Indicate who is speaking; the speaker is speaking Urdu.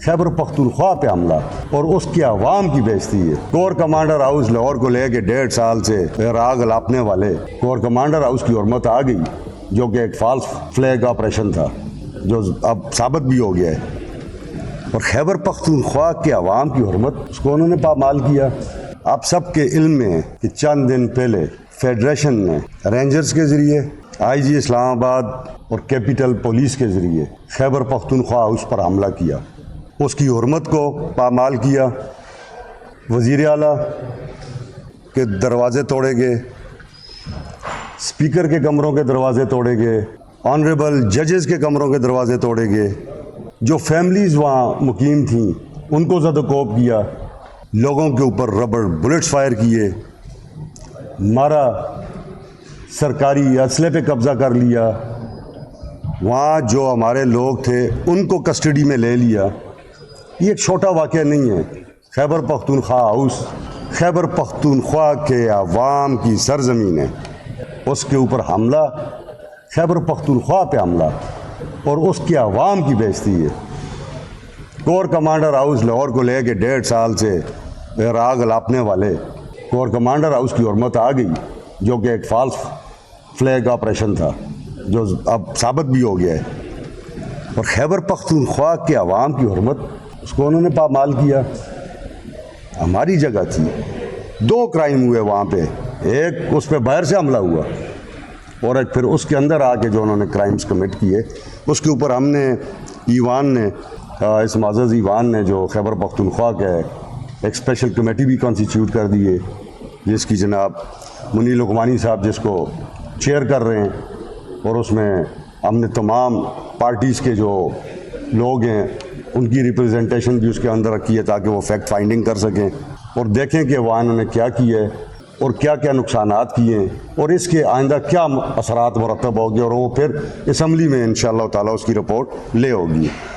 Speaker 1: خیبر پختونخوا پہ حملہ اور اس کی عوام کی بیزتی ہے۔ کور کمانڈر ہاؤس لاہور کو لے کے 1.5 سال سے راگ الاپنے والے کور کمانڈر ہاؤس کی حرمت آ گئی، جو کہ ایک فالس فلیگ آپریشن تھا جو اب ثابت بھی ہو گیا ہے، اور خیبر پختونخوا کے عوام کی حرمت اس کو انہوں نے پامال کیا۔ آپ سب کے علم میں ہے کہ چند دن پہلے فیڈریشن نے رینجرز کے ذریعے، آئی جی اسلام آباد اور کیپٹل پولیس کے ذریعے خیبر پختونخوا ہاؤس پر حملہ کیا، اس کی حرمت کو پامال کیا۔ وزیر اعلیٰ کے دروازے توڑے گئے، اسپیکر کے کمروں کے دروازے توڑے گئے، آنریبل ججز کے کمروں کے دروازے توڑے گئے، جو فیملیز وہاں مقیم تھیں ان کو زد و کوب کیا، لوگوں کے اوپر ربڑ بلٹس فائر کیے، مارا، سرکاری اسلحے پہ قبضہ کر لیا، وہاں جو ہمارے لوگ تھے ان کو کسٹڈی میں لے لیا۔ یہ ایک چھوٹا واقعہ نہیں ہے۔ خیبر پختونخوا ہاؤس خیبر پختونخوا کے عوام کی سرزمین ہے، اس کے اوپر حملہ، خیبر پختونخوا پہ حملہ اور اس کی عوام کی بیزتی ہے۔ کور کمانڈر ہاؤس لاہور کو لے کے 1.5 سال سے راگ الاپنے والے کور کمانڈر ہاؤس کی حرمت آ گئی، جو کہ ایک فالس فلیگ آپریشن تھا جو اب ثابت بھی ہو گیا ہے، اور خیبر پختونخوا کے عوام کی حرمت اس کو انہوں نے پامال کیا۔ ہماری جگہ تھی، 2 کرائم ہوئے وہاں پہ، ایک اس پہ باہر سے حملہ ہوا اور ایک پھر اس کے اندر آ کے جو انہوں نے کرائمز کمٹ کیے، اس کے اوپر ہم نے ایوان نے، اس معزز ایوان نے جو خیبر پختونخوا کا ہے، ایک اسپیشل کمیٹی بھی کانسٹیٹیوٹ کر دی ہے، جس کی جناب منی لقمانی صاحب جس کو چیئر کر رہے ہیں، اور اس میں ہم نے تمام پارٹیز کے جو لوگ ہیں ان کی ریپرزنٹیشن بھی اس کے اندر رکھی ہے، تاکہ وہ فیکٹ فائنڈنگ کر سکیں اور دیکھیں کہ وہاں انہوں نے کیا کیا ہے اور کیا کیا نقصانات کیے ہیں اور اس کے آئندہ کیا اثرات مرتب ہو گئے، اور وہ پھر اسمبلی میں انشاءاللہ تعالیٰ اس کی رپورٹ لے ہوگی۔